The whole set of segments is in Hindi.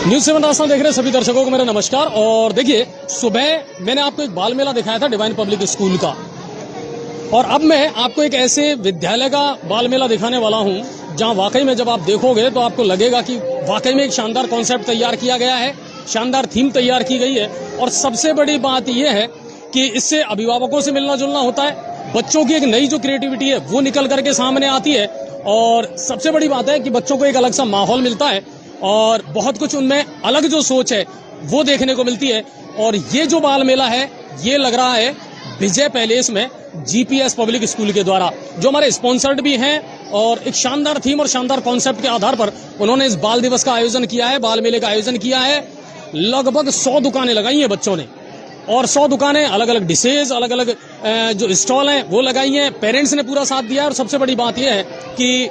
न्यूज़ 7 राजस्थान देख रहे सभी दर्शकों को मेरा नमस्कार। और देखिए, सुबह मैंने आपको एक बाल मेला दिखाया था डिवाइन पब्लिक स्कूल का, और अब मैं आपको एक ऐसे विद्यालय का बाल मेला दिखाने वाला हूं जहां वाकई में जब आप देखोगे तो आपको लगेगा कि वाकई में एक शानदार कॉन्सेप्ट तैयार किया गया है, शानदार थीम तैयार की गई है। और सबसे बड़ी बात यह है कि इससे अभिभावकों से मिलना जुलना होता है, बच्चों की एक नई जो क्रिएटिविटी है वो निकल करके सामने आती है, और सबसे बड़ी बात है कि बच्चों को एक अलग सा माहौल मिलता है और बहुत कुछ उनमें अलग जो सोच है वो देखने को मिलती है। और ये जो बाल मेला है ये लग रहा है विजय पैलेस में जीपीएस पब्लिक स्कूल के द्वारा, जो हमारे स्पॉन्सर्ड भी हैं, और एक शानदार थीम और शानदार कॉन्सेप्ट के आधार पर उन्होंने इस बाल दिवस का आयोजन किया है, बाल मेले का आयोजन किया है। लगभग 100 दुकानें लगाई हैं बच्चों ने, और 100 दुकानें, अलग अलग डिशेज, अलग अलग जो स्टॉल हैं वो लगाई हैं। पेरेंट्स ने पूरा साथ दिया, और सबसे बड़ी बात यह है कि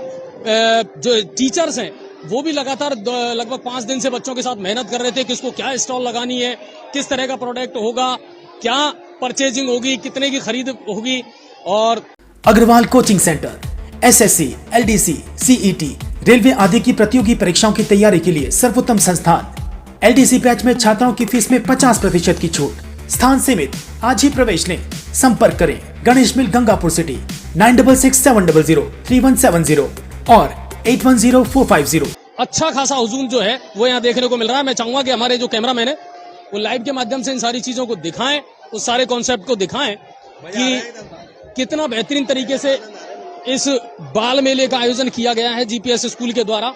जो टीचर्स हैं वो भी लगातार लगभग 5 दिन से बच्चों के साथ मेहनत कर रहे थे कि इसको क्या स्टॉल लगानी है, किस तरह का प्रोडक्ट होगा, क्या परचेजिंग होगी, कितने की खरीद होगी। और Agrawal coaching centre SSC, LDC, CET, railway आदि की प्रतियोगी परीक्षाओं की तैयारी के लिए सर्वोत्तम संस्थान। एलडीसी बैच में छात्राओं की फीस में 50% की छूट, स्थान सीमित, आज ही प्रवेश लें। संपर्क करें गणेश मिल, गंगापुर सिटी, 9667003170 और 810450। अच्छा खासा हुजूम जो है वो यहाँ देखने को मिल रहा है। मैं चाहूंगा कि हमारे जो कैमरामैन है वो लाइव के माध्यम से इन सारी चीजों को दिखाएं, उस सारे कॉन्सेप्ट को दिखाएं कि कितना बेहतरीन तरीके से इस बाल मेले का आयोजन किया गया है जीपीएस स्कूल के द्वारा।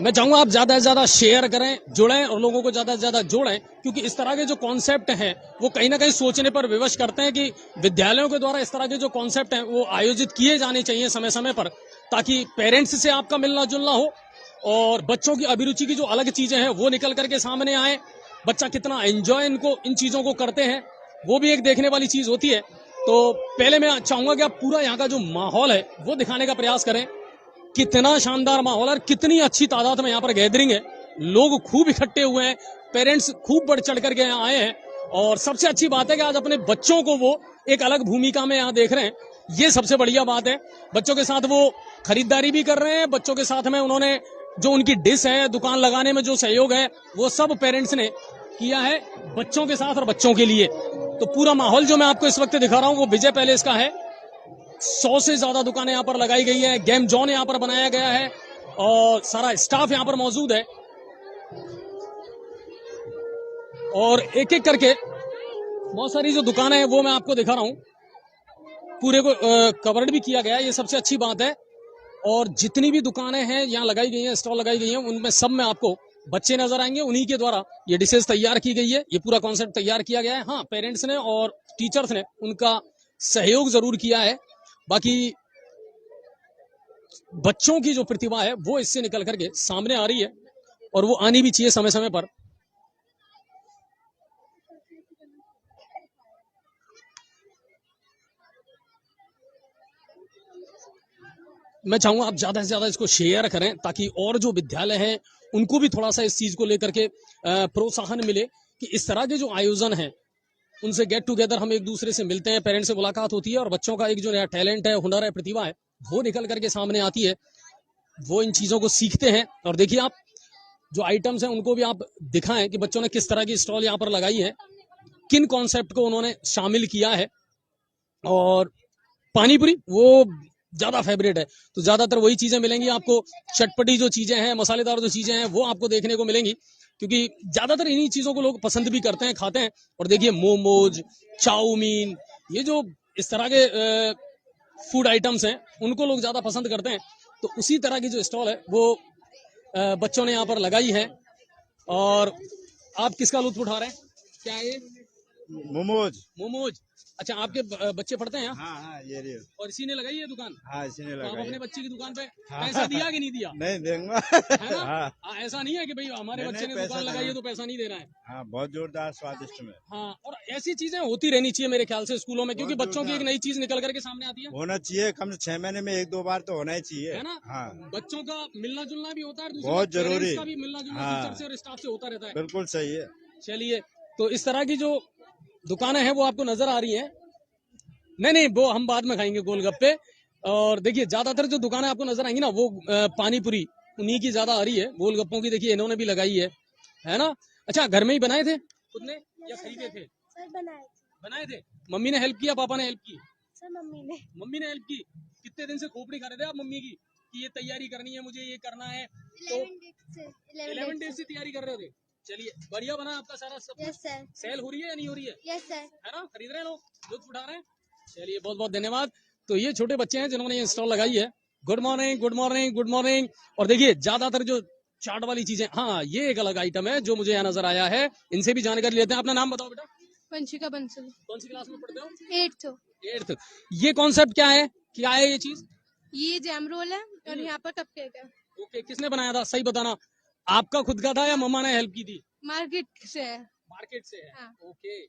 मैं चाहूंगा आप ज्यादा से ज्यादा शेयर करें, जुड़ें और लोगों को ज्यादा से ज्यादा जोड़ें, क्योंकि इस तरह के जो कॉन्सेप्ट हैं वो कहीं ना कहीं सोचने पर विवश करते हैं कि विद्यालयों के द्वारा इस तरह के जो कॉन्सेप्ट हैं वो आयोजित किए जाने चाहिए समय समय पर, ताकि पेरेंट्स से आपका मिलना जुलना हो और बच्चों की अभिरुचि की जो अलग चीजें हैं वो निकल करके सामने आए। बच्चा कितना एंजॉय इन चीजों को करते हैं वो भी एक देखने वाली चीज होती है। तो पहले मैं चाहूंगा कि आप पूरा यहाँ का जो माहौल है वो दिखाने का प्रयास करें। कितना शानदार माहौल है, कितनी अच्छी तादाद में यहाँ पर गैदरिंग है, लोग खूब इकट्ठे हुए हैं, पेरेंट्स खूब बढ़ चढ़ करके यहाँ आए हैं। और सबसे अच्छी बात है कि आज अपने बच्चों को वो एक अलग भूमिका में यहाँ देख रहे हैं, ये सबसे बढ़िया बात है। बच्चों के साथ वो खरीदारी भी कर रहे हैं, बच्चों के साथ में उन्होंने जो उनकी डिश है, दुकान लगाने में जो सहयोग है वो सब पेरेंट्स ने किया है बच्चों के साथ और बच्चों के लिए। तो पूरा माहौल जो मैं आपको इस वक्त दिखा रहा हूँ वो विजय पैलेस का है। 100 से ज्यादा दुकानें यहाँ पर लगाई गई हैं, गेम जोन यहाँ पर बनाया गया है और सारा स्टाफ यहाँ पर मौजूद है, और एक एक करके बहुत सारी जो दुकानें हैं वो मैं आपको दिखा रहा हूँ। पूरे को कवर्ड भी किया गया है, ये सबसे अच्छी बात है। और जितनी भी दुकानें हैं यहाँ लगाई गई हैं, स्टॉल लगाई गई हैं, उनमें सब में आपको बच्चे नजर आएंगे, उन्हीं के द्वारा ये डिशेज तैयार की गई है, ये पूरा कॉन्सेप्ट तैयार किया गया है। हाँ, पेरेंट्स ने और टीचर्स ने उनका सहयोग जरूर किया है, बाकी बच्चों की जो प्रतिभा है वो इससे निकल करके सामने आ रही है, और वो आनी भी चाहिए समय समय पर। मैं चाहूंगा आप ज्यादा से ज्यादा इसको शेयर करें, ताकि और जो विद्यालय हैं उनको भी थोड़ा सा इस चीज को लेकर के प्रोत्साहन मिले कि इस तरह के जो आयोजन है उनसे गेट टुगेदर हम एक दूसरे से मिलते हैं, पेरेंट्स से मुलाकात होती है, और बच्चों का एक जो नया टैलेंट है, हुनर है, प्रतिभा है वो निकल करके सामने आती है, वो इन चीजों को सीखते हैं। और देखिए, आप जो आइटम्स हैं उनको भी आप दिखाएं कि बच्चों ने किस तरह की स्टॉल यहाँ पर लगाई है, किन कॉन्सेप्ट को उन्होंने शामिल किया है। और पानी पूरी वो ज्यादा फेवरेट है, तो ज्यादातर वही चीजें मिलेंगी आपको, चटपटी जो चीजें हैं, मसालेदार जो चीजें हैं वो आपको देखने को मिलेंगी, क्योंकि ज्यादातर इन्हीं चीजों को लोग पसंद भी करते हैं, खाते हैं। और देखिए, मोमोज, चाउमीन, ये जो इस तरह के फूड आइटम्स हैं उनको लोग ज्यादा पसंद करते हैं। तो उसी तरह की जो स्टॉल है वो बच्चों ने यहाँ पर लगाई है। और आप किसका लुत्फ उठा रहे हैं? क्या है ये? मोमोज। अच्छा, आपके बच्चे पढ़ते हैं? हाँ, ये रही। और इसी ने लगाई है दुकान? हाँ, इसी ने लगाई। तो आप अपने बच्चे की दुकान पे पैसा दिया कि नहीं दिया? नहीं देंगे। है ना? हाँ। ऐसा नहीं है कि भाई हमारे बच्चे ने दुकान लगाई है तो पैसा नहीं देना है। हाँ, बहुत जोरदार स्वादिष्ट में। हाँ, और ऐसी चीजें होती रहनी चाहिए मेरे ख्याल से स्कूलों में, क्योंकि बच्चों की एक नई चीज निकल करके सामने आती है। होना चाहिए, कम से 6 महीने में 1-2 बार तो होना ही चाहिए, है ना? हाँ। बच्चों का मिलना जुलना भी होता है, बहुत जरूरी का भी मिलना जुलना टीचर से और स्टाफ से होता रहता है। बिल्कुल सही है। चलिए, तो इस तरह की जो दुकानें हैं वो आपको नजर आ रही हैं। नहीं, वो हम बाद में खाएंगे गोलगप्पे। और देखिए, ज्यादातर जो दुकानें आपको नजर आएंगी ना वो पानी पूरी उन्हीं की ज्यादा आ रही है। गोलगप्पों की देखिए इन्होंने भी लगाई है ना। अच्छा, घर में ही बनाए थे खुद ने या खरीदे थे? सर बनाए थे। मम्मी ने हेल्प किया, पापा ने हेल्प की? सर मम्मी ने हेल्प की। कितने दिन से खोपड़ी खा रहे थे आप मम्मी की कि ये तैयारी करनी है, मुझे ये करना है? तो 11 डेज से तैयारी कर रहे थे। चलिए, बढ़िया बना आपका सारा सब कुछ। यस सर सेल हो रही है या नहीं हो रही है? यस सर है ना, खरीद रहे हैं लोग, लुत्फ उठा रहे हैं। चलिए, बहुत बहुत धन्यवाद। तो ये छोटे बच्चे हैं जिन्होंने ये स्टॉल लगाई है। Good morning, good morning, good morning. और देखिए ज्यादातर जो चाट वाली चीजें, हाँ ये एक अलग आइटम है जो मुझे यहाँ नजर आया है। इनसे भी जानकारी लेते हैं। अपना नाम बताओ बेटा। वंशिका बंसल कौन सी क्लास में पढ़ते हो? 8th 8th। ये कॉन्सेप्ट क्या है, क्या है ये चीज? ये जैम रोल है और यहाँ पर कपकेक है। ओके, किसने बनाया था सही बताना? आपका खुद का था या मम्मा ने हेल्प की थी? मार्केट से है। मार्केट से है। हाँ। ओके,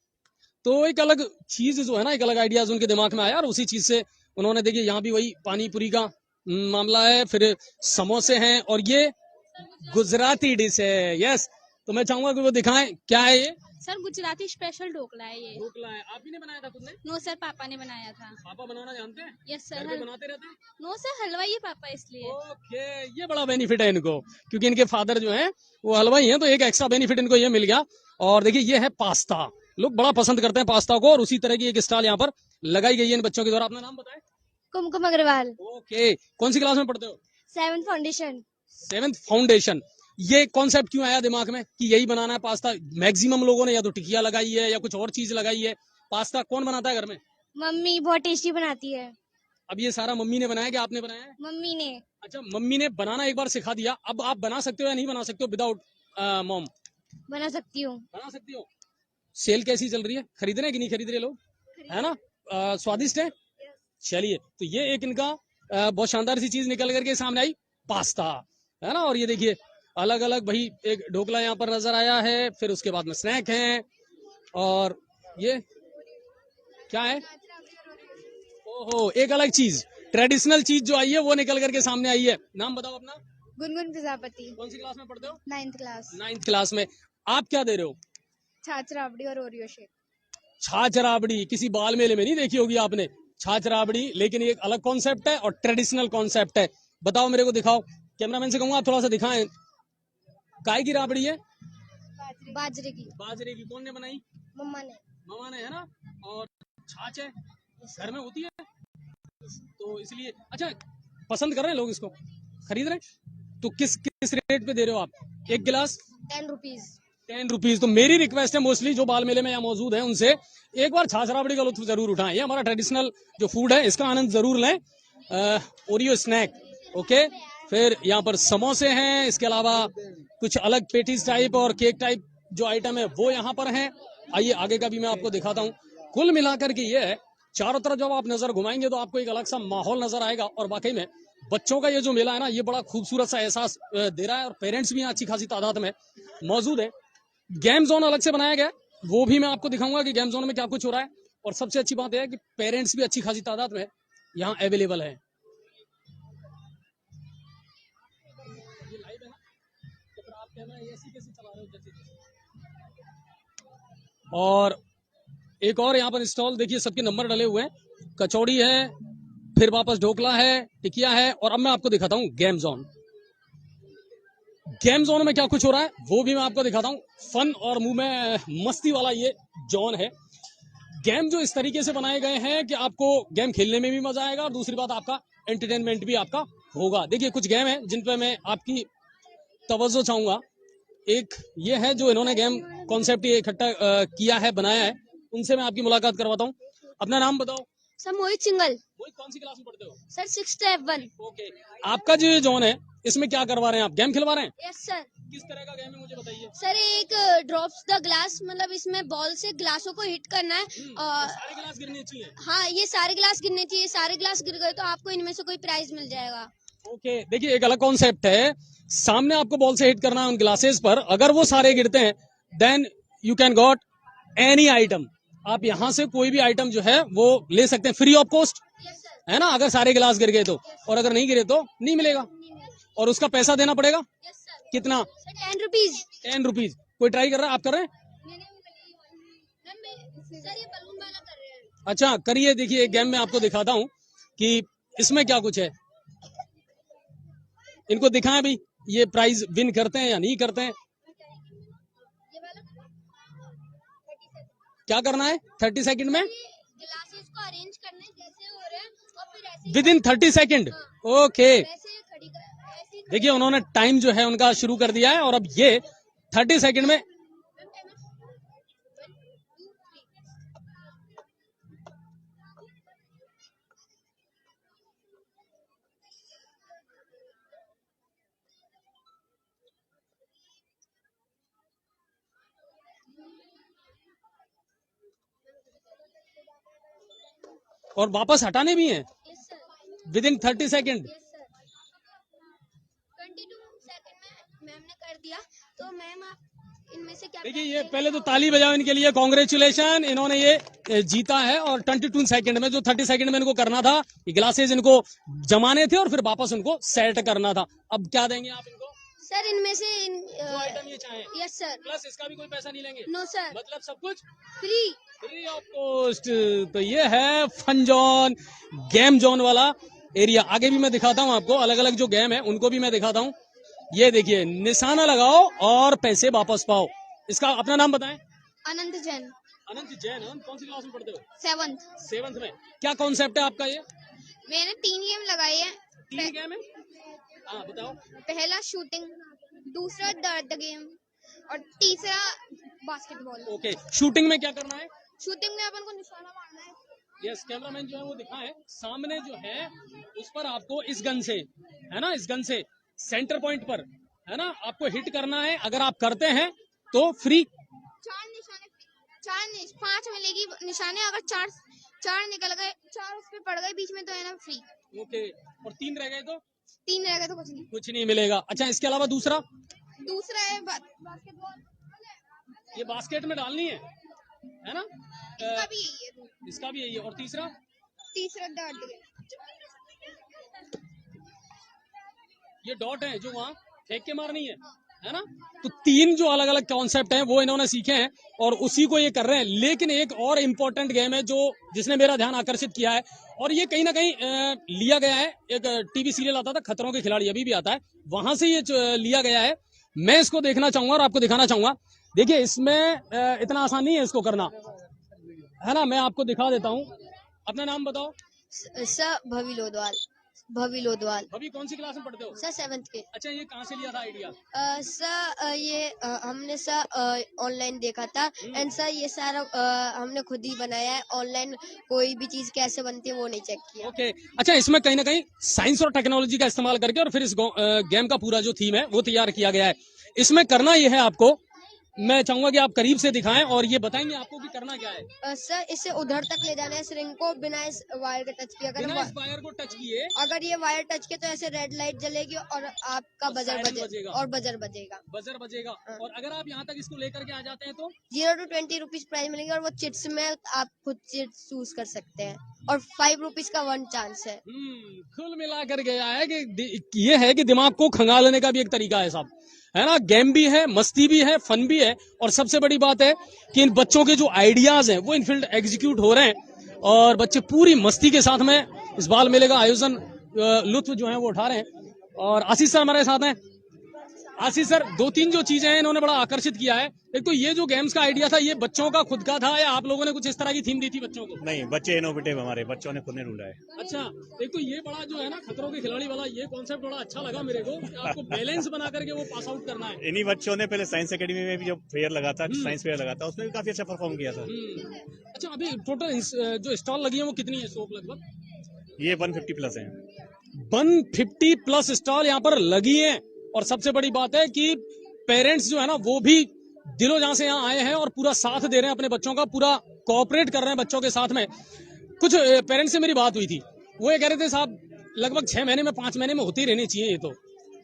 तो एक अलग चीज जो है ना, एक अलग आइडियाज उनके दिमाग में आया और उसी चीज से उन्होंने, देखिए यहाँ भी वही पानी पूरी का मामला है, फिर समोसे हैं और ये गुजराती डिश है। यस, तो मैं चाहूंगा कि वो दिखाएं क्या है ये। सर गुजराती स्पेशल ढोकला है ये। ढोकला है। आप ही ने बनाया था खुद ने? नो सर पापा ने बनाया था। पापा बनाना जानते हैं? यस घर सर पे बनाते रहते हैं? नो सर हलवाई है पापा इसलिए। ओके, ये बड़ा बेनिफिट है इनको, क्योंकि इनके फादर जो हैं वो हलवाई हैं, तो एक एक्स्ट्रा बेनिफिट इनको ये मिल गया। और देखिए ये है पास्ता, लोग बड़ा पसंद करते हैं पास्ता को, और उसी तरह की एक स्टॉल यहाँ पर लगाई गई है इन बच्चों के द्वारा। अपना नाम बताएं। कुमकुम अग्रवाल ओके, कौन सी क्लास में पढ़ते हो? 7th foundation. 7th foundation. ये कॉन्सेप्ट क्यों आया दिमाग में कि यही बनाना है पास्ता? मैक्सिमम लोगों ने या तो टिकिया लगाई है या कुछ और चीज लगाई है। पास्ता कौन बनाता है घर में? मम्मी बहुत टेस्टी बनाती है। अब ये सारा मम्मी ने बनाया कि आपने बनाया है? मम्मी ने। अच्छा, मम्मी ने बनाना एक बार सिखा दिया, अब आप बना सकते हो या नहीं बना सकते हो विदाउट मॉम? बना सकती हूँ। बना सकती हो। सेल कैसी चल रही है? खरीद रहे हैं कि नहीं खरीद रहे लोग? है ना, स्वादिष्ट है। चलिए, तो ये एक इनका बहुत शानदार सी चीज निकल करके सामने आई, पास्ता, है ना। और ये देखिए अलग अलग भाई, एक ढोकला यहाँ पर नजर आया है, फिर उसके बाद में स्नैक है, और ये क्या है? ओहो, एक अलग चीज, ट्रेडिशनल चीज जो आई है वो निकल करके सामने आई है। नाम बताओ अपना। गुनगुन प्रजापति। कौन सी क्लास में पढ़ते हो? 9th class. 9th क्लास में। आप क्या दे रहे हो? छाछ राबड़ी और ओरियो शेक। छाछ राबड़ी किसी बाल मेले में नहीं देखी होगी आपने, छाछ राबड़ी, लेकिन ये एक अलग कॉन्सेप्ट है और ट्रेडिशनल कॉन्सेप्ट है। बताओ, मेरे को दिखाओ। कैमरामैन से कहूंगा आप थोड़ा सा दिखाएं। काय की राबड़ी है? बाजरे की। बाजरे की। कौन ने बनाई? मम्मा ने। मामा ने, है ना। और छाछ है, घर में होती है, तो इसलिए। अच्छा, पसंद कर रहे हैं लोग इसको, खरीद रहे हैं? तो किस किस रेट पे दे रहे हो आप? एक गिलास 10 रुपीज। 10 रुपीज। तो मेरी रिक्वेस्ट है मोस्टली जो बाल मेले में यहाँ मौजूद है उनसे, एक बार छाछ राबड़ी का लुत्फ जरूर उठाएं। ये हमारा ट्रेडिशनल जो फूड है, इसका आनंद जरूर लें। Oreo snack, okay. फिर यहाँ पर समोसे हैं, इसके अलावा कुछ अलग पेटीज टाइप और केक टाइप जो आइटम है वो यहाँ पर हैं। आइए आगे का भी मैं आपको दिखाता हूँ। कुल मिलाकर के ये है, चारों तरफ जब आप नजर घुमाएंगे तो आपको एक अलग सा माहौल नजर आएगा। और वाकई में बच्चों का ये जो मेला है ना, ये बड़ा खूबसूरत सा एहसास दे रहा है, और पेरेंट्स भी यहाँ अच्छी खासी तादाद में मौजूद है। गेम जोन अलग से बनाया गया, वो भी मैं आपको दिखाऊंगा कि गेम जोन में क्या कुछ हो रहा है। और सबसे अच्छी बात यह है कि पेरेंट्स भी अच्छी खासी तादाद में यहाँ अवेलेबल है। और एक और यहाँ पर स्टॉल देखिए, सबके नंबर डले हुए हैं। कचौड़ी है, फिर वापस ढोकला है, टिकिया है, और अब मैं आपको दिखाता हूँ गेम जोन। गेम जोन में क्या कुछ हो रहा है वो भी मैं आपको दिखाता हूँ। फन और मुंह में मस्ती वाला ये जोन है। गेम जो इस तरीके से बनाए गए हैं कि आपको गेम खेलने में भी मजा आएगा, और दूसरी बात आपका एंटरटेनमेंट भी आपका होगा। देखिए कुछ गेम है जिन पे मैं आपकी तवज्जो चाहूंगा। एक ये है जो इन्होंने गेम कॉन्सेप्ट इकट्ठा किया है, बनाया है, उनसे मैं आपकी मुलाकात करवाता हूँ। अपना नाम बताओ। सर मोहित सिंगल। मोहित, कौन सी क्लास में पढ़ते हो? Sir 6th F1। ओके, आपका जो ये जोन है इसमें क्या करवा रहे हैं आप? गेम खिलवा रहे हैं? Yes sir. किस तरह का गेम है मुझे बताइए। सर एक ड्रॉप्स द ग्लास, मतलब इसमें बॉल से ग्लासों को हिट करना है। और सारे गिलास गिरने चाहिए। हाँ, ये सारे ग्लास गिरने चाहिए। सारे ग्लास गिर गए तो आपको इनमें से कोई प्राइज मिल जाएगा। ओके, देखिए एक अलग कॉन्सेप्ट है। सामने आपको बॉल से हिट करना है उन ग्लासेस पर, अगर वो सारे गिरते हैं then you can got any item. आप यहाँ से कोई भी आइटम जो है वो ले सकते हैं फ्री ऑफ कॉस्ट, है ना। अगर सारे गिलास गिर गए तो, और अगर नहीं गिरे तो नहीं मिलेगा, और उसका पैसा देना पड़ेगा। कितना? 10 रुपीज। 10 रुपीज। कोई ट्राई कर रहा है? आप कर रहे हैं? सर ये बलून वाला कर रहे हैं। अच्छा करिए। देखिए एक गेम में आपको दिखाता हूँ कि इसमें क्या कुछ है। इनको दिखाएं भाई, ये प्राइज विन करते हैं या नहीं करते हैं। ये वाला 30 क्या करना है 30 सेकंड में ग्लासेस को अरेंज करने जैसे हो रहे हैं और फिर ऐसे विद इन 30 सेकंड। ओके ऐसे खड़ी कर ऐसे देखिए उन्होंने टाइम जो है उनका शुरू कर दिया है और अब ये 30 सेकंड में और वापस हटाने भी हैं yes sir with in 30 second. Yes sir 22 second में मैम ने कर दिया तो मैम आप इनमें से क्या देखिए ये पहले तो ताली बजाओ इनके लिए, कॉन्ग्रेचुलेशन, इन्होंने ये जीता है। और 22 सेकंड में जो 30 सेकंड में इनको करना था, ये ग्लासेस इनको जमाने थे और फिर वापस उनको सेट करना था। अब क्या देंगे आप इनको सर इनमें से जो आइटम ये चाहें, यस सर प्लस इसका भी कोई पैसा नहीं लेंगे, नो सर मतलब सब कुछ फ्री फ्री ऑफ कॉस्ट। तो ये है फन जोन, गेम जोन वाला एरिया। आगे भी मैं दिखाता हूँ आपको, अलग अलग जो गेम है उनको भी मैं दिखाता हूँ। ये देखिए निशाना लगाओ और पैसे वापस पाओ। इसका अपना नाम बताएं। अनंत जैन अनंत जैन। अनंत कौन सी क्लास में पढ़ते हो? 7th 7th में। क्या कॉन्सेप्ट है आपका ये? मैंने 3 गेम लगाए हैं 3 गेम है, हाँ बताओ। पहला शूटिंग, दूसरा दर्द गेम और तीसरा बास्केटबॉल। ओके शूटिंग में क्या करना है? शूटिंग में अपन को निशाना मारना है। यस कैमरामैन जो है वो दिखाएं, सामने जो है उस पर आपको इस गन से, है ना, इस गन से सेंटर पॉइंट पर, है ना, आपको हिट करना है। अगर आप करते हैं तो फ्री 4 निशाने, 5 मिलेगी निशाने। अगर 4 निकल गए, 4 उस पे पड़ गए बीच में तो है ना फ्री। ओके और 3 रह गए तो 3 रह गए तो कुछ नहीं मिलेगा। अच्छा इसके अलावा दूसरा है बास्केटबॉल। ये बास्केट में डालनी है ना, इसका भी यही है। इसका भी यही है। और तीसरा दर्द गेम। ये डॉट है जो वहाँ फेंक के मारनी है ना। तो 3 जो अलग अलग कॉन्सेप्ट हैं वो इन्होंने सीखे हैं और उसी को ये कर रहे हैं। लेकिन एक और इम्पोर्टेंट गेम है जो जिसने मेरा ध्यान आकर्षित किया है और ये कहीं ना कहीं लिया गया है, एक टीवी सीरियल आता था खतरों के खिलाड़ी, अभी भी आता है, वहां से ये लिया गया है। मैं इसको देखना चाहूंगा और आपको दिखाना चाहूंगा। देखिए इसमें इतना आसान नहीं है इसको करना, है ना। मैं आपको दिखा देता हूँ। अपना नाम बताओ। सर भवी लोदवाल। अभी कौन सी क्लास में पढ़ते हो? सर 7th के। अच्छा ये कहाँ से लिया था आइडिया? सर ये हमने सर ऑनलाइन देखा था एंड सर ये सारा हमने खुद ही बनाया है। ऑनलाइन कोई भी चीज कैसे बनती है वो नहीं चेक किया। ओके अच्छा इसमें कहीं ना कहीं साइंस और टेक्नोलॉजी का इस्तेमाल करके और फिर इस गेम का पूरा जो थीम है वो तैयार किया गया है। इसमें करना ये है, आपको मैं चाहूंगा कि आप करीब से दिखाएं और ये बताएंगे आपको कि करना क्या है। सर इसे उधर तक ले जाना है इस रिंग को बिना इस वायर के टच किए। बिना इस वायर को टच किए अगर ये वायर टच किए तो ऐसे रेड लाइट जलेगी और आपका बजर बजेगा। बजेगा। बजर बजेगा। और अगर आप यहाँ तक इसको लेकर के आ जाते हैं तो 0 to 20 रुपीज प्राइस मिलेंगे और वो चिट्स में आप खुद चिट्स चूज कर सकते हैं और 5 रुपीज का 1 चांस है। कुल मिलाकर गया है कि ये है कि दिमाग को खंगालने का भी एक तरीका है साहब, है ना। गेम भी है, मस्ती भी है, फन भी है और सबसे बड़ी बात है कि इन बच्चों के जो आइडियाज हैं वो इन फील्ड एग्जीक्यूट हो रहे हैं और बच्चे पूरी मस्ती के साथ में इस बाल मेले का आयोजन लुत्फ जो है वो उठा रहे हैं। और आशीष सर हमारे साथ हैं। आशीष सर 2-3 जो चीजें हैं इन्होंने बड़ा आकर्षित किया है। एक तो ये जो गेम्स का आइडिया था ये बच्चों का खुद का था या आप लोगों ने कुछ इस तरह की थीम दी थी बच्चों को? नहीं, बच्चे इनोवेटिव, हमारे बच्चों ने खुद ने ढूंढा है। अच्छा एक तो ये बड़ा जो है ना खतरों के खिलाड़ी वाला ये कॉन्सेप्ट बड़ा अच्छा लगा मेरे को। आपको बैलेंस बना करके वो पास आउट करना है। इन्हीं बच्चों ने पहले साइंस एकेडमी में भी जो फेयर लगा था, साइंस फेयर लगा था, उसमें भी काफी अच्छा परफॉर्म किया था। अच्छा अभी टोटल जो स्टॉल लगी है वो कितनी है शॉप लगभग? ये 150 प्लस है। 150 प्लस स्टॉल यहाँ पर लगी है और सबसे बड़ी बात है कि पेरेंट्स जो है ना वो भी दिलों जान से यहाँ आए हैं और पूरा साथ दे रहे हैं अपने बच्चों का, पूरा कोऑपरेट कर रहे हैं बच्चों के साथ में। कुछ पेरेंट्स से मेरी बात हुई थी, वो ये कह रहे थे साहब लगभग 6 महीने में 5 महीने में होती रहनी चाहिए ये तो।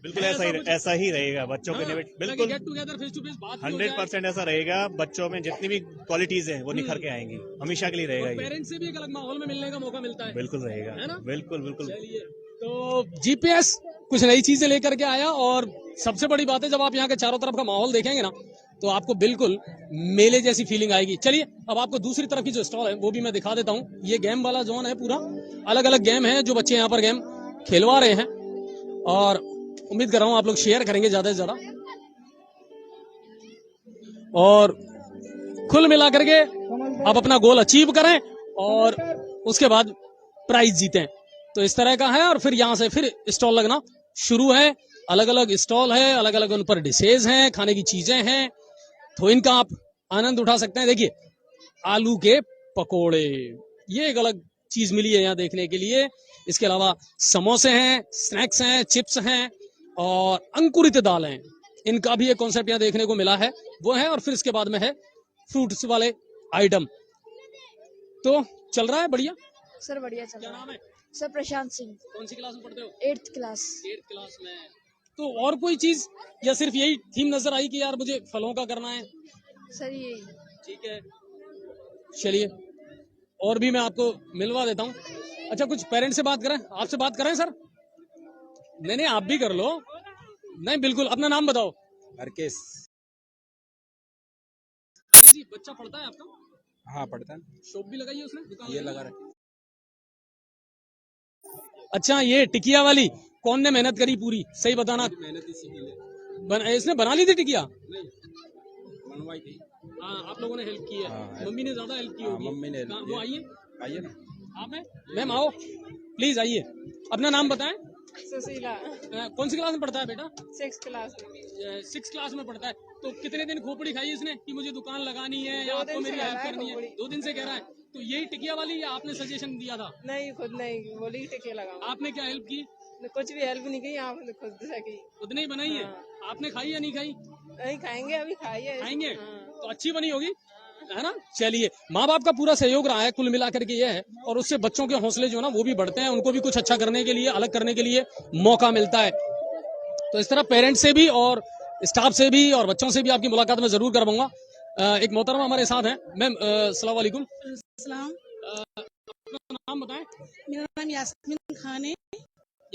बिल्कुल ऐसा ही रहेगा बच्चों के लिए। बिल्कुल get together face to face बात 100% ऐसा रहेगा। बच्चों में जितनी भी क्वालिटीज हैं वो निखर के आएंगी, हमेशा के लिए रहेगा ये। पेरेंट्स से भी एक अलग माहौल में मिलने का मौका मिलता है। बिल्कुल रहेगा, है ना? बिल्कुल। चलिए तो जीपीएस कुछ नई चीजें लेकर के आया और सबसे बड़ी बात है जब आप यहाँ के चारों तरफ का माहौल देखेंगे ना तो आपको बिल्कुल मेले जैसी फीलिंग आएगी। चलिए अब आपको दूसरी तरफ की जो स्टॉल है वो भी मैं दिखा देता हूँ। ये गेम वाला जोन है, पूरा अलग अलग गेम है जो बच्चे यहाँ पर गेम खेलवा रहे हैं और उम्मीद कर रहा हूँ आप लोग शेयर करेंगे ज्यादा से ज्यादा और कुल मिला करके आप अपना गोल अचीव करें और उसके बाद प्राइज जीतें। तो इस तरह का है और फिर यहाँ से फिर स्टॉल लगना शुरू है। अलग अलग स्टॉल है, अलग अलग उन पर डिशेज हैं, खाने की चीजें हैं, तो इनका आप आनंद उठा सकते हैं। देखिए आलू के पकोड़े, ये एक अलग चीज मिली है यहाँ देखने के लिए। इसके अलावा समोसे हैं, स्नैक्स हैं, चिप्स हैं और अंकुरित दाल हैं। इनका भी एक कॉन्सेप्ट यहाँ देखने को मिला है, वो है। और फिर इसके बाद में है फ्रूट्स वाले आइटम। तो चल रहा है बढ़िया। सर बढ़िया चल क्या रहा नाम है? है। सर प्रशांत सिंह, कौन सी क्लास में पढ़ते हो? 8th class. 8th क्लास में। तो और कोई चीज या सिर्फ यही थीम नजर आई कि यार मुझे फलों का करना है? सर यही। ठीक है, चलिए और भी मैं आपको मिलवा देता हूँ। अच्छा, कुछ पेरेंट्स से बात करें, आपसे बात करें सर? नहीं नहीं, आप भी कर लो। नहीं बिल्कुल, अपना नाम बताओ। हरकेश। जी, बच्चा पढ़ता है आपका? हाँ पढ़ता है। शॉप भी लगाई है उसने, दुकान ये लगाई लगा है? रखा। अच्छा, ये टिकिया वाली कौन ने मेहनत करी पूरी, सही बताना। मेहनत इसी के लिए इसने बना ली थी टिकिया? बनवाई थी। हाँ, आप लोगों ने हेल्प की है। हाँ, मम्मी ने ज्यादा हेल्प की हाँ, होगी। मम्मी ने help कहाँ- की वो है। आइए, आइए ना। आप हैं? मैम आओ प्लीज, आइए। अपना नाम बताएं। सुशीला, कौन सी क्लास में पढ़ता है बेटा? 6th क्लास में। 6th क्लास में पढ़ता है। तो कितने दिन खोपड़ी खाई इसने कि मुझे दुकान लगानी है या 2 आपको दिन से मेरी कह हेल्प रहा है करनी है? खोपड़ी। 2 दिन से कह रहा है। तो यही टिकिया वाली या आपने सजेशन दिया था? नहीं, खुद नहीं बोली टिके लगा। आपने क्या हेल्प की? कुछ भी हेल्प नहीं की, आपने खुद से की। खुद नहीं बनाई है? हाँ। आपने खाई या नहीं खाई? नहीं खाएंगे, अभी खाइए। खाएंगे हाँ। तो अच्छी बनी होगी, है ना। चलिए, माँ बाप का पूरा सहयोग रहा है कुल मिलाकर के ये है, और उससे बच्चों के हौसले जो है ना वो भी बढ़ते हैं, उनको भी कुछ अच्छा करने के लिए, अलग करने के लिए मौका मिलता है। तो इस तरह पेरेंट्स से भी और स्टाफ से भी और बच्चों से भी आपकी मुलाकात मैं जरूर करवाऊंगा। एक मोहतरमा हमारे साथ हैं। मैम अस्सलाम वालेकुम। सलाम। नाम बताएं। मेरा नाम यास्मीन खान है।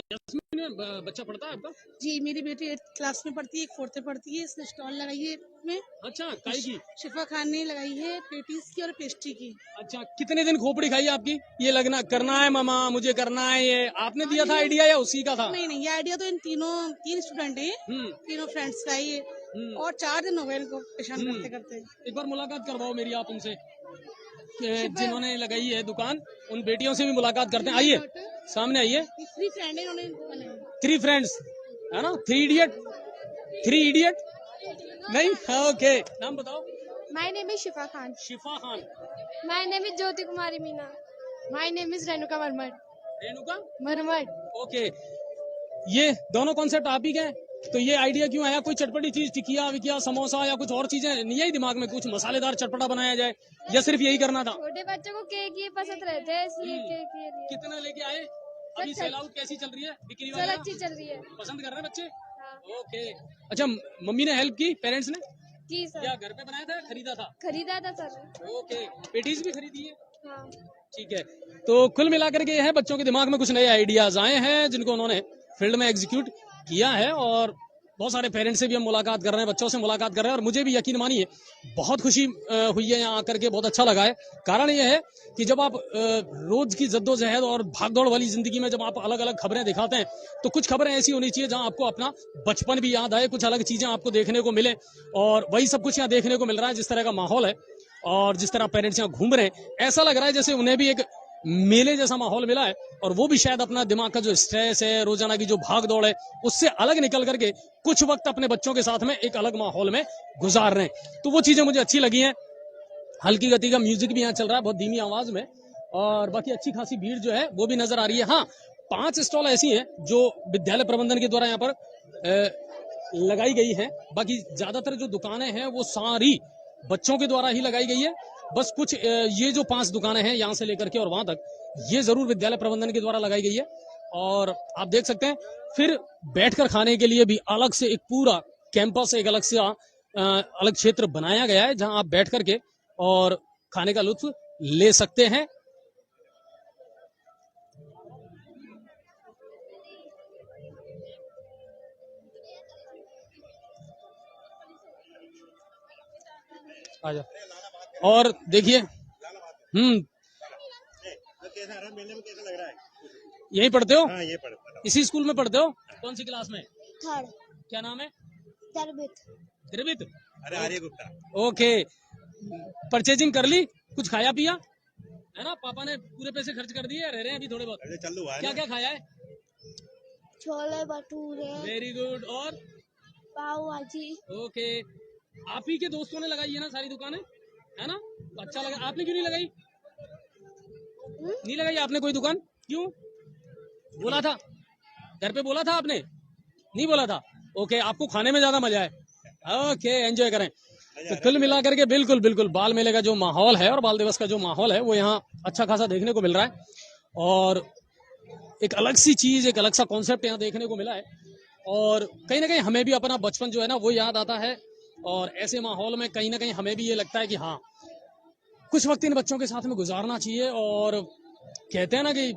यास्मीन, बच्चा पढ़ता है आपका? जी, मेरी बेटी 8th क्लास में पढ़ती है, 4th में पढ़ती है। इसने स्टॉल लगाई है में। अच्छा, काई की? शिफा खान ने लगाई है पेटीज की और पेस्ट्री की। अच्छा, कितने दिन खोपड़ी खाई आपकी? ये लगना करना है मामा, मुझे करना है, ये आपने दिया था आइडिया या उसी का था? नहीं नहीं, ये आइडिया तो इन तीन स्टूडेंट है, तीनों फ्रेंड्स का ही है। और 4 दिन हो गए इनको परेशान करते करते। एक बार मुलाकात करवाओ मेरी आप उनसे, जिन्होंने लगाई है दुकान, उन बेटियों से भी मुलाकात करते हैं। आइए सामने आइए। 3 फ्रेंड है, इन्होंने बनाई। 3 फ्रेंड्स है ना? 3 इडियट नहीं? ओके, नाम बताओ। My name is Shifa Khan. Shifa Khan. My name is Jyoti Kumari Meena. My name is Renuka Marmar. Renuka. Marmar. Okay, ये दोनों कॉन्सेप्ट आप ही के हैं? तो ये आइडिया क्यों आया? कोई चटपटी चीज, टिकिया विकिया, समोसा या कुछ और चीजें नहीं आई दिमाग में? कुछ मसालेदार चटपटा बनाया जाए या सिर्फ यही करना था? छोटे बच्चों को केक ये पसंद रहते हैं, इसलिए केक के लिए। कितना लेके आए? अभी सर, सेल आउट कैसी चल रही है बिक्री चल वगैरह? अच्छी चल रही है। पसंद कर रहे हैं बच्चे? हाँ। ओके। अच्छा, मम्मी ने हेल्प की, पेरेंट्स ने, जी सर। या घर पे बनाया था, खरीदा था? खरीदा था सर। ओके, पेटीज भी खरीदी है? हाँ। ठीक है। तो कुल मिलाकर के ये है, बच्चों के दिमाग में कुछ नए आइडियाज आए हैं जिनको उन्होंने फील्ड में एग्जीक्यूट किया है। और बहुत सारे पेरेंट्स से भी हम मुलाकात कर रहे हैं, बच्चों से मुलाकात कर रहे हैं, और मुझे भी यकीन मानिए बहुत खुशी हुई है यहाँ आकर के, बहुत अच्छा लगा है। कारण ये है कि जब आप रोज की जद्दोजहद और भागदौड़ वाली जिंदगी में जब आप अलग अलग खबरें दिखाते हैं, तो कुछ खबरें ऐसी होनी चाहिए जहां आपको अपना बचपन भी याद आए, कुछ अलग चीजें आपको देखने को मिले, और वही सब कुछ यहाँ देखने को मिल रहा है। जिस तरह का माहौल है और जिस तरह पेरेंट्स यहाँ घूम रहे हैं, ऐसा लग रहा है जैसे उन्हें भी एक मेले जैसा माहौल मिला है, और वो भी शायद अपना दिमाग का जो स्ट्रेस है, रोजाना की जो भाग दौड़ है, उससे अलग निकल करके कुछ वक्त अपने बच्चों के साथ में एक अलग माहौल में गुजार रहे हैं। तो वो चीजें मुझे अच्छी लगी हैं। हल्की गति का म्यूजिक भी यहाँ चल रहा है, बहुत धीमी आवाज में, और बाकी अच्छी खासी भीड़ जो है वो भी नजर आ रही है। हाँ, 5 स्टॉल ऐसी हैं जो विद्यालय प्रबंधन के द्वारा यहाँ पर लगाई गई है। बाकी ज्यादातर जो दुकानें हैं वो सारी बच्चों के द्वारा ही लगाई गई है। बस कुछ ये जो 5 दुकानें हैं यहाँ से लेकर के और वहां तक, ये जरूर विद्यालय प्रबंधन के द्वारा लगाई गई है। और आप देख सकते हैं, फिर बैठकर खाने के लिए भी अलग से एक पूरा कैंपस, एक अलग से अलग क्षेत्र बनाया गया है जहां आप बैठ करके और खाने का लुत्फ ले सकते हैं। आजा। और देखिए, मेले में कैसा लग रहा है? यही पढ़ते हो? हाँ, ये पढ़ता। इसी स्कूल में पढ़ते हो? कौन सी क्लास में? थर्ड क्या नाम है? तरबित द्रवित। अरे आर्य गुप्ता। ओके, परचेजिंग कर ली, कुछ खाया पिया है ना? पापा ने पूरे पैसे खर्च कर दिए, रह रहे हैं अभी थोड़े बहुत। अरे चल हुआ है क्या ना? क्या खाया है? Chole bhature very good. और पाव भाजी ओके, आप ही के दोस्तों ने लगाई है ना सारी दुकानें, है ना? अच्छा लगा। आपने क्यों नहीं लगाई? नहीं लगाई आपने कोई दुकान? क्यों? बोला था घर पे, बोला था आपने? नहीं बोला था। ओके, आपको खाने में ज्यादा मजा है। ओके, एंजॉय करें। तो कुल मिलाकर के बिल्कुल बिल्कुल बाल मेले का जो माहौल है और बाल दिवस का जो माहौल है वो यहाँ अच्छा खासा देखने को मिल रहा है और एक अलग सी चीज, एक अलग सा कॉन्सेप्ट यहाँ देखने को मिला है और कहीं ना कहीं हमें भी अपना बचपन जो है ना वो याद आता है और ऐसे माहौल में कहीं ना कहीं हमें भी ये लगता है कि हाँ, कुछ वक्त इन बच्चों के साथ में गुजारना चाहिए। और कहते हैं ना कि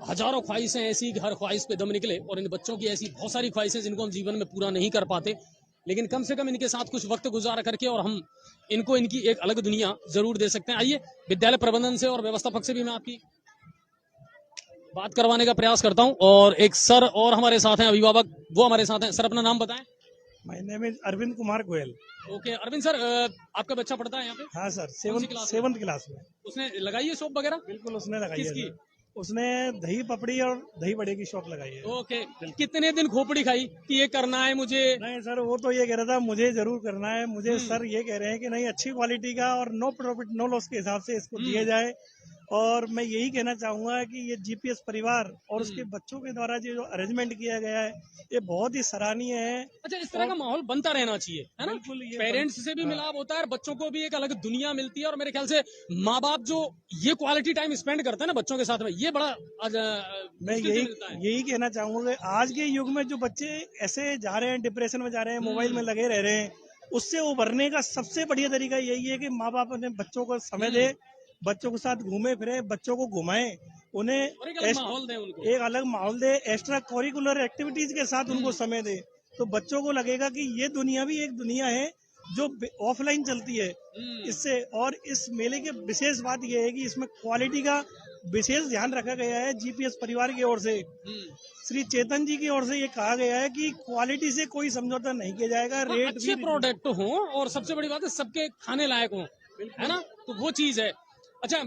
हजारों ख्वाहिशें ऐसी कि हर ख्वाहिश पे दम निकले, और इन बच्चों की ऐसी बहुत सारी ख्वाहिशें जिनको हम जीवन में पूरा नहीं कर पाते, लेकिन कम से कम इनके साथ कुछ वक्त गुजार करके और हम इनको इनकी एक अलग दुनिया जरूर दे सकते हैं। आइए विद्यालय प्रबंधन से और व्यवस्थापक से भी मैं आपकी बात करवाने का प्रयास करता हूं। और एक सर और हमारे साथ हैं, अभिभावक, वो हमारे साथ हैं। सर अपना नाम बताएं। My name is Arvind Kumar Goyal. Okay Arvind sir, आपका बच्चा पढ़ता है यहाँ पे? हाँ सर, कौन सी क्लास में? सेवंथ क्लास में। उसने लगाई है शॉप वगैरह? बिल्कुल उसने लगाई है किसकी? सर। उसने दही पपड़ी और दही बड़े की शॉप लगाई है। ओके, कितने दिन खोपड़ी खाई कि ये करना है मुझे? नहीं सर, वो तो ये कह रहा था मुझे जरूर करना है। मुझे सर ये कह रहे हैं कि नहीं, अच्छी क्वालिटी का और नो प्रॉफिट नो लॉस के हिसाब से इसको दिया जाए। और मैं यही कहना चाहूंगा कि ये जीपीएस परिवार और उसके बच्चों के द्वारा जो अरेंजमेंट किया गया है ये बहुत ही सराहनीय है। अच्छा, इस तरह का माहौल बनता रहना चाहिए, है ना? बिल्कुल, ये पेरेंट्स से भी मिलाप होता है और बच्चों को भी एक अलग दुनिया मिलती है। और मेरे ख्याल से माँ बाप जो ये क्वालिटी टाइम स्पेंड करते हैं ना बच्चों के साथ में, ये बड़ा मैं मुश्किल से मिलता है। यही कहना चाहूंगा कि आज के युग में जो बच्चे ऐसे जा रहे हैं, डिप्रेशन में जा रहे हैं, मोबाइल में लगे रह रहे हैं, उससे उभरने का सबसे बढ़िया तरीका यही है कि माँ बाप अपने बच्चों को समय दे, बच्चों के साथ घूमे फिरे, बच्चों को घुमाएं, उन्हें और एक अलग माहौल दें उनको। एक अलग माहौल दे, एक्स्ट्रा करिकुलर एक्टिविटीज के साथ उनको समय दे, तो बच्चों को लगेगा कि ये दुनिया भी एक दुनिया है जो ऑफलाइन चलती है। इससे और इस मेले की विशेष बात यह है कि इसमें क्वालिटी का विशेष ध्यान रखा गया है। जीपीएस परिवार की ओर से, श्री चेतन जी की ओर से ये कहा गया है कि क्वालिटी से कोई समझौता नहीं किया जाएगा। रेट अच्छे भी प्रोडक्ट हो और सबसे बड़ी बात है सबके खाने लायक हो, है ना? तो वो चीज है। अच्छा,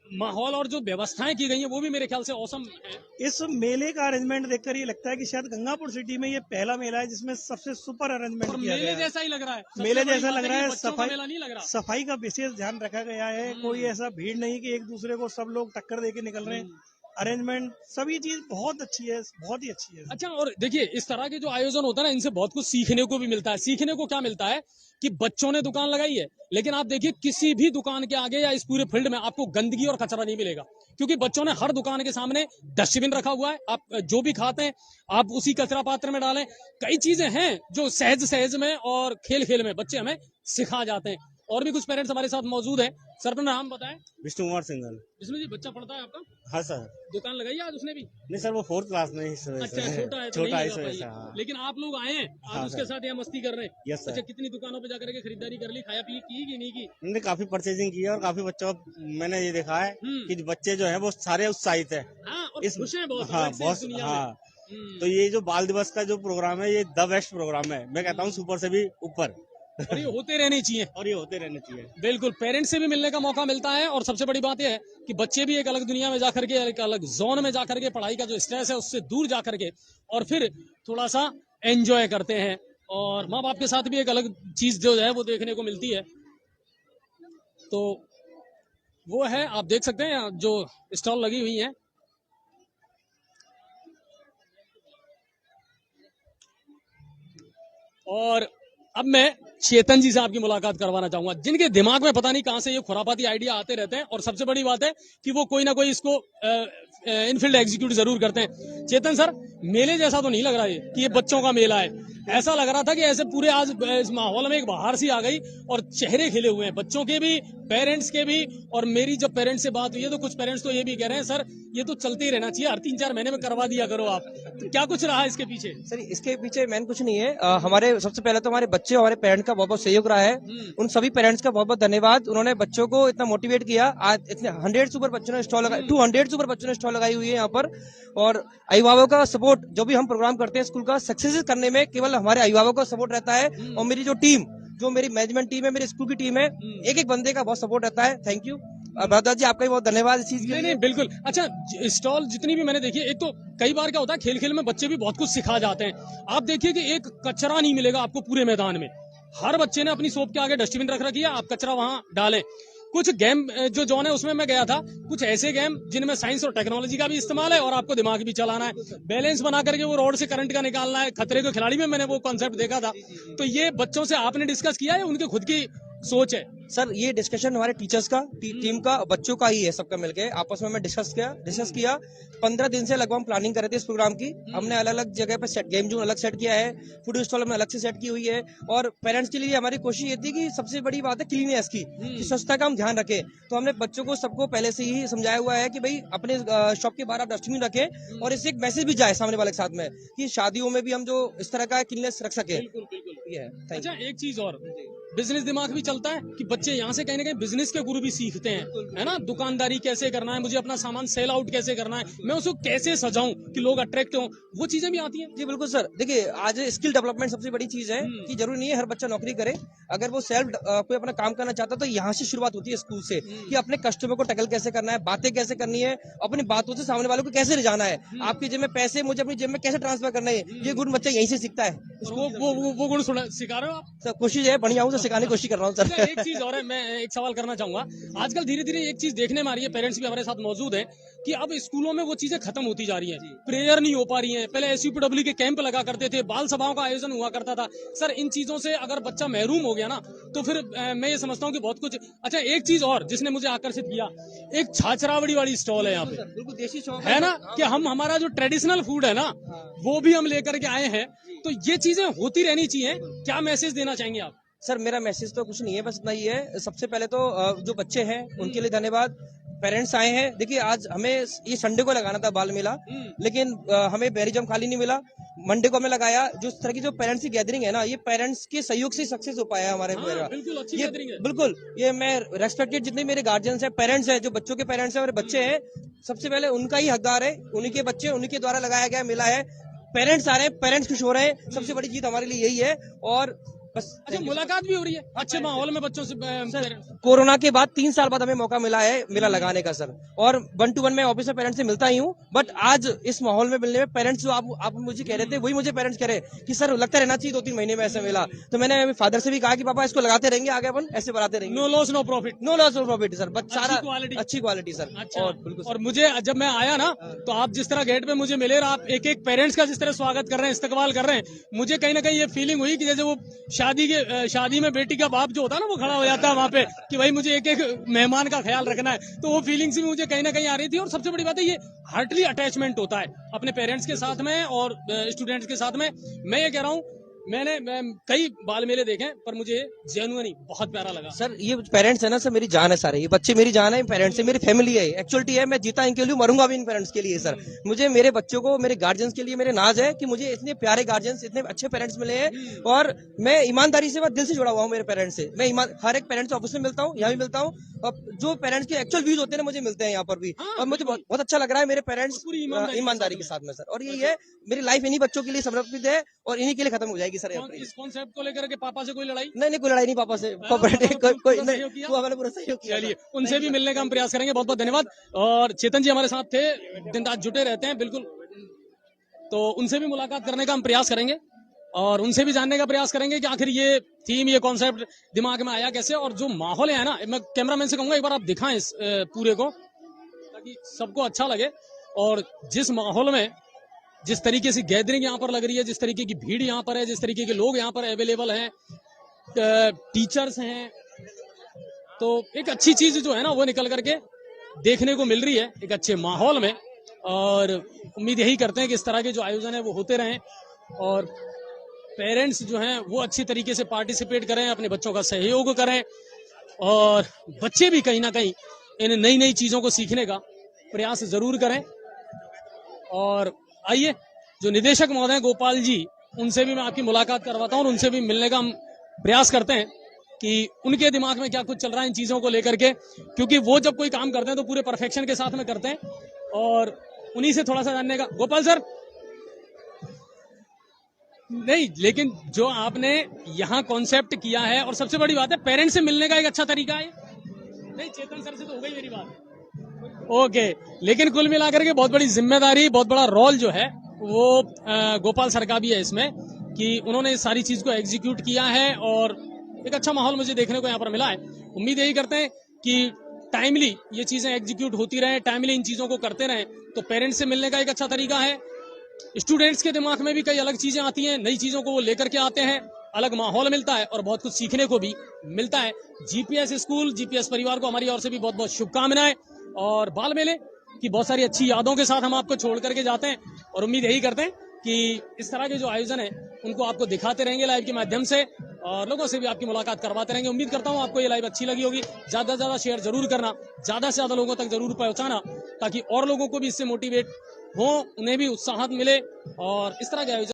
माहौल और जो व्यवस्थाएं की गई हैं वो भी मेरे ख्याल से औसम है। इस मेले का अरेंजमेंट देखकर ये लगता है कि शायद गंगापुर सिटी में ये पहला मेला है जिसमें सबसे सुपर अरेंजमेंट और किया मेले गया है। जैसा ही लग रहा है। सबसे मेले बड़ी जैसा बात लग रहा है। कि बच्चों का मेला नहीं लग रहा। सफाई का विशेष ध्यान रखा गया है। कोई ऐसा भीड़ नहीं कि एक दूसरे को सब लोग टक्कर देके निकल रहे हैं। अरेंजमेंट सभी चीज बहुत अच्छी है, बहुत ही अच्छी है। अच्छा, और देखिए इस तरह के जो आयोजन होता है ना, इनसे बहुत कुछ सीखने को भी मिलता है। सीखने को क्या मिलता है कि बच्चों ने दुकान लगाई है, लेकिन आप देखिए किसी भी दुकान के आगे या इस पूरे फील्ड में आपको गंदगी और कचरा नहीं मिलेगा, क्योंकि बच्चों ने हर दुकान के सामने डस्टबिन रखा हुआ है। आप जो भी खाते हैं आप उसी कचरा पात्र में डालें। कई चीजें हैं जो सहज सहज में और खेल खेल में बच्चे हमें सिखा जाते हैं। और भी कुछ पेरेंट्स हमारे साथ मौजूद हैं। सर अपना नाम बताएं। विष्णु कुमार सिंघल। विष्णु जी, बच्चा पढ़ता है आपका? हाँ सर। दुकान लगाई है आज उसने भी? नहीं सर, वो 4th क्लास में ही इस वजह अच्छा, से। छोटा है तो छोटा नहीं इस लगा वजह से। पाई। हाँ। लेकिन आप लोग आए हैं आज हाँ, उसके सर। साथ यहाँ मस्ती कर रहे हैं। Yes sir. अच्छा, कितनी दुकानों पे जाकर के खरीदारी कर ली, खाया पी की कि नहीं की? हमने काफी परचेजिंग की है और काफी बच्चों मैंने ये देखा है कि बच्चे जो है वो सारे उत्साहित है। हाँ, और इस खुश हैं बहुत। हाँ अलग से इस बहुत दुनिया हाँ। में। तो ये जो बाल दिवस का जो प्रोग्राम है ये द बेस्ट प्रोग्राम है। मैं कहता हूँ सुपर से भी ऊपर। और ये होते रहने चाहिए। और ये होते रहने चाहिए। बिल्कुल, पेरेंट्स से भी मिलने का मौका मिलता है और सबसे बड़ी बात यह है कि बच्चे भी एक अलग दुनिया में जाकर के, एक अलग जोन में जाकर के, पढ़ाई का जो स्ट्रेस है उससे दूर जाकर के और फिर थोड़ा सा एंजॉय करते हैं। और माँ बाप के साथ भी एक अलग चीज जो है वो देखने को मिलती है। तो वो है, आप देख सकते हैं जो स्टॉल लगी हुई है। और अब मैं चेतन जी से आपकी मुलाकात करवाना चाहूंगा, जिनके दिमाग में पता नहीं कहां से ये खुरापाती आइडिया आते रहते हैं। और सबसे बड़ी बात है कि वो कोई ना कोई इसको इनफील्ड एग्जीक्यूट जरूर करते हैं। चेतन सर, मेले जैसा तो नहीं लग रहा है कि ये बच्चों का मेला है? ऐसा लग रहा था कि ऐसे पूरे आज इस माहौल में एक बाहर सी आ गई और चेहरे खिले हुए हैं, बच्चों के भी, पेरेंट्स के भी। और मेरी जब पेरेंट्स से बात हुई है तो कुछ पेरेंट्स तो ये भी कह रहे हैं सर ये तो चलते ही रहना चाहिए, हर 3-4 महीने में करवा दिया करो आप। तो क्या कुछ रहा है इसके पीछे? सर इसके पीछे मैन कुछ नहीं है। हमारे सबसे पहले तो हमारे बच्चे और हमारे पेरेंट्स का बहुत बहुत सहयोग रहा है। उन सभी पेरेंट्स का बहुत बहुत धन्यवाद। उन्होंने बच्चों को इतना मोटिवेट किया। आज इतने 100 से ऊपर बच्चों ने स्टॉल लगाई, 200 से ऊपर बच्चों ने स्टॉल लगाई हुई है यहाँ पर। और अभिभावकों का सपोर्ट, जो भी हम प्रोग्राम करते हैं स्कूल का सक्सेस करने में, केवल हमारे अभिभावकों का सपोर्ट रहता है। और मेरी जो टीम, जो मेरी मैनेजमेंट टीम है, मेरी स्कूल की टीम है, एक एक बंदे का बहुत सपोर्ट रहता है। Thank you. और भरद्वाज जी आपका भी बहुत धन्यवाद इस चीज के लिए। नहीं बिल्कुल। अच्छा, स्टॉल जितनी भी मैंने देखी है, एक तो कई बार क्या होता है, खेल खेल में बच्चे भी बहुत कुछ सिखा जाते हैं। आप देखिए कि एक कचरा नहीं मिलेगा आपको पूरे मैदान में। हर बच्चे ने अपनी शॉप के आगे डस्टबिन रख रखी है, आप कचरा वहां डालें। कुछ गेम जो जोन है उसमें मैं गया था, कुछ ऐसे गेम जिनमें साइंस और टेक्नोलॉजी का भी इस्तेमाल है और आपको दिमाग भी चलाना है, बैलेंस बना करके वो रोड से करंट का निकालना है। खतरे के खिलाड़ी में मैंने वो कॉन्सेप्ट देखा था। तो ये बच्चों से आपने डिस्कस किया है, उनके खुद की सोच है? सर ये डिस्कशन हमारे टीचर्स का, टीम का, बच्चों का ही है, सबका मिलके आपस में डिस्कस किया। 15 दिन से लगभग प्लानिंग कर रहे थे इस प्रोग्राम की। हमने अलग अलग जगह पे गेम जोन अलग सेट किया है, फूड स्टॉल हमने अलग से सेट की हुई है। और पेरेंट्स के लिए हमारी कोशिश ये थी कि सबसे बड़ी बात है क्लीननेस की, कि स्वच्छता का हम ध्यान रखें। तो हमने बच्चों को सबको पहले से ही समझाया हुआ है कि भाई अपने शॉप के बाहर आप डस्टबिन रखें, और इससे एक मैसेज भी जाए सामने वाले के साथ में कि शादियों में भी हम जो इस तरह का क्लीननेस रख सके। ये है। अच्छा, एक चीज और, बिजनेस दिमाग भी चलता है कि बच्चे यहाँ से कहीं ना कहीं बिजनेस के गुरु भी सीखते हैं, है ना। दुकानदारी कैसे करना है, मुझे अपना सामान सेल आउट कैसे करना है, मैं उसको कैसे सजाऊं कि लोग अट्रैक्ट हों, वो चीजें भी आती हैं। जी बिल्कुल सर। देखिए आज स्किल डेवलपमेंट सबसे बड़ी चीज है कि जरूरी नहीं है हर बच्चा नौकरी करे। अगर वो सेल्फ कोई अपना काम करना चाहता है तो यहाँ से शुरुआत होती है स्कूल से, कि अपने कस्टमर को टैकल कैसे करना है, बातें कैसे करनी है, अपनी बातों से सामने वालों को कैसे रिझाना है, आपकी जेब में पैसे मुझे अपनी जेब में कैसे ट्रांसफर करना है, ये गुण बच्चा यहीं से सीखता है। वो गुण सिखा रहे हो आप? सर कोशिश है, बढ़िया हूँ तो सिखाने की कोशिश कर रहा हूँ सर। अच्छा, एक चीज और है, मैं एक सवाल करना चाहूंगा। आजकल धीरे धीरे एक चीज देखने में आ रही है, पेरेंट्स भी हमारे साथ मौजूद हैं, कि अब स्कूलों में वो चीजें खत्म होती जा रही हैं। प्रेयर नहीं हो पा रही है। पहले SUPW के कैंप लगा करते थे, बाल सभाओं का आयोजन हुआ करता था। सर इन चीजों से अगर बच्चा महरूम हो गया ना, तो फिर मैं ये समझता हूँ कि बहुत कुछ। अच्छा, एक चीज और जिसने मुझे आकर्षित किया, एक छाछरावड़ी वाली स्टॉल है यहाँ पे, बिल्कुल देसी शौक है ना, कि हम हमारा जो ट्रेडिशनल फूड है ना, वो भी हम लेकर के आए हैं। तो ये चीजें होती रहनी चाहिए। क्या मैसेज देना चाहेंगे आप? सर मेरा मैसेज तो कुछ नहीं है, बस इतना ही है। सबसे पहले तो जो बच्चे हैं उनके लिए धन्यवाद। पेरेंट्स आए हैं। देखिए आज हमें ये संडे को लगाना था बाल मेला, लेकिन हमें बैरिजम खाली नहीं मिला। मंडे को हमें लगाया। जो इस तरह की जो पेरेंट्स की गैदरिंग है ना, ये पेरेंट्स के सहयोग से सक्सेस हो पाया हमारे। बिल्कुल अच्छी ये गैदरिंग है। बिल्कुल, ये मैं रेस्पेक्टेड जितने मेरे गार्जियंस हैं, पेरेंट्स हैं, जो बच्चों के पेरेंट्स हैं और बच्चे हैं, सबसे पहले उनका ही हकदार है। उन्हीं के बच्चे, उन्हीं के द्वारा लगाया गया मेला है। पेरेंट्स आ रहे हैं, पेरेंट्स खुश हो रहे हैं, सबसे बड़ी जीत हमारे लिए यही है। और बस अच्छा, मुलाकात भी हो रही है अच्छे माहौल में बच्चों से। कोरोना के बाद 3 साल बाद हमें मौका मिला है मेला लगाने का सर। और 1 to 1 मैं ऑफिस में पेरेंट्स से मिलता ही हूँ, बट आज इस माहौल में मिलने में पेरेंट्स जो आप मुझे कह रहे थे, वही मुझे पेरेंट्स कह रहे कि सर लगता रहना चाहिए 2-3 महीने में ऐसा मेला। तो मैंने फादर से भी कहा कि पापा इसको लगाते रहेंगे, आगे अपन ऐसे बढ़ाते रहेंगे। No loss no profit. No loss no profit sir, बस सारा अच्छी क्वालिटी सर। अच्छा, और बिल्कुल और मुझे जब मैं आया ना, तो आप जिस तरह गेट पे मुझे मिले, आप एक एक पेरेंट्स का जिस तरह स्वागत कर रहे हैं, इस्तकबाल कर रहे हैं, मुझे कहीं ना कहीं ये फीलिंग हुई कि जैसे वो शादी में बेटी का बाप जो होता है ना, वो खड़ा हो जाता है वहाँ पे कि भाई मुझे एक एक मेहमान का ख्याल रखना है। तो वो फीलिंग्स भी मुझे कहीं ना कहीं आ रही थी। और सबसे बड़ी बात है, ये हार्टली अटैचमेंट होता है अपने पेरेंट्स के साथ में और स्टूडेंट्स के साथ में। मैं ये कह रहा हूँ, मैंने कई बाल मेले देखे, पर मुझे जेन्युइनली बहुत प्यारा लगा। सर ये पेरेंट्स है ना सर, मेरी जान है सारे। ये बच्चे मेरी जान है, पेरेंट्स है, मेरी फैमिली है। एक्चुअलिटी है, मैं जीता इनके लिए, मरूंगा भी इन पेरेंट्स के लिए सर। मुझे मेरे बच्चों को, मेरे गार्जियंस के लिए मेरे नाज है कि मुझे इतने प्यारे गार्जियंस, इतने अच्छे पेरेंट्स मिले हैं। और मैं ईमानदारी से, दिल से जुड़ा हुआ हूँ मेरे पेरेंट्स से। मैं हर एक पेरेंट्स ऑफिस में मिलता हूँ, यहाँ भी मिलता हूँ। और जो पेरेंट्स के एक्चुअल व्यूज होते हैं मुझे मिलते हैं यहाँ पर भी। और मुझे बहुत अच्छा लग रहा है, मेरे पेरेंट्स ईमानदारी के साथ में सर। और यही है, मेरी लाइफ इन्हीं बच्चों के लिए समर्पित है और इन्हीं के लिए खत्म हो जाएगी सर। इस कॉन्सेप्ट को लेकर के पापा से कोई लड़ाई नहीं, कोई लड़ाई नहीं पापा से। कोई नहीं, वो हमारे पूरा सहयोग किया। चलिए, उनसे भी मिलने का हम प्रयास करेंगे। बहुत बहुत धन्यवाद। और चेतन जी हमारे साथ थे, दिन रात जुटे रहते हैं बिल्कुल, तो उनसे भी मुलाकात करने का हम प्रयास करेंगे और उनसे भी जानने का प्रयास करेंगे कि आखिर ये थीम, ये कॉन्सेप्ट दिमाग में आया कैसे। और जो माहौल है ना, मैं कैमरामैन से कहूंगा एक बार आप दिखाएं इस पूरे को, ताकि सबको अच्छा लगे। और जिस माहौल में, जिस तरीके से गैदरिंग यहाँ पर लग रही है, जिस तरीके की भीड़ यहाँ पर है, जिस तरीके के लोग यहाँ पर अवेलेबल हैं, टीचर्स हैं, तो एक अच्छी चीज जो है ना, वो निकल करके देखने को मिल रही है एक अच्छे माहौल में। और उम्मीद यही करते हैं कि इस तरह के जो आयोजन है वो होते रहें और पेरेंट्स जो हैं वो अच्छी तरीके से पार्टिसिपेट करें, अपने बच्चों का सहयोग करें और बच्चे भी कहीं ना कहीं इन नई नई चीजों को सीखने का प्रयास जरूर करें। और आइए जो निदेशक महोदय गोपाल जी, उनसे भी मैं आपकी मुलाकात करवाता हूं और उनसे भी मिलने का हम प्रयास करते हैं कि उनके दिमाग में क्या कुछ चल रहा है इन चीजों को लेकर के, क्योंकि वो जब कोई काम करते हैं तो पूरे परफेक्शन के साथ में करते हैं और उन्हीं से थोड़ा सा जानने का। गोपाल सर, नहीं, लेकिन जो आपने यहाँ कॉन्सेप्ट किया है, और सबसे बड़ी बात है पेरेंट्स से मिलने का एक अच्छा तरीका है। नहीं, चेतन सर से तो हो गई मेरी बात, ओके, लेकिन कुल मिलाकर के बहुत बड़ी जिम्मेदारी, बहुत बड़ा रोल जो है वो गोपाल सर का भी है इसमें, कि उन्होंने इस सारी चीज को एग्जीक्यूट किया है और एक अच्छा माहौल मुझे देखने को यहाँ पर मिला है। उम्मीद यही करते हैं कि टाइमली ये चीजें एग्जीक्यूट होती रहे, टाइमली इन चीजों को करते रहें, तो पेरेंट्स से मिलने का एक अच्छा तरीका है। स्टूडेंट्स के दिमाग में भी कई अलग चीजें आती हैं, नई चीजों को वो लेकर के आते हैं, अलग माहौल मिलता है और बहुत कुछ सीखने को भी मिलता है। जीपीएस स्कूल, जीपीएस परिवार को हमारी ओर से भी बहुत बहुत शुभकामनाएं, और बाल मेले की बहुत सारी अच्छी यादों के साथ हम आपको छोड़ करके जाते हैं और उम्मीद यही करते हैं कि इस तरह के जो आयोजन है उनको आपको दिखाते रहेंगे लाइव के माध्यम से और लोगों से भी आपकी मुलाकात करवाते रहेंगे। उम्मीद करता हूं आपको ये लाइव अच्छी लगी होगी। ज्यादा से ज्यादा शेयर जरूर करना, ज्यादा से ज्यादा लोगों तक जरूर पहुंचाना, ताकि और लोगों को भी इससे मोटिवेट हो, उन्हें भी उत्साह मिले और इस तरह के आयोजन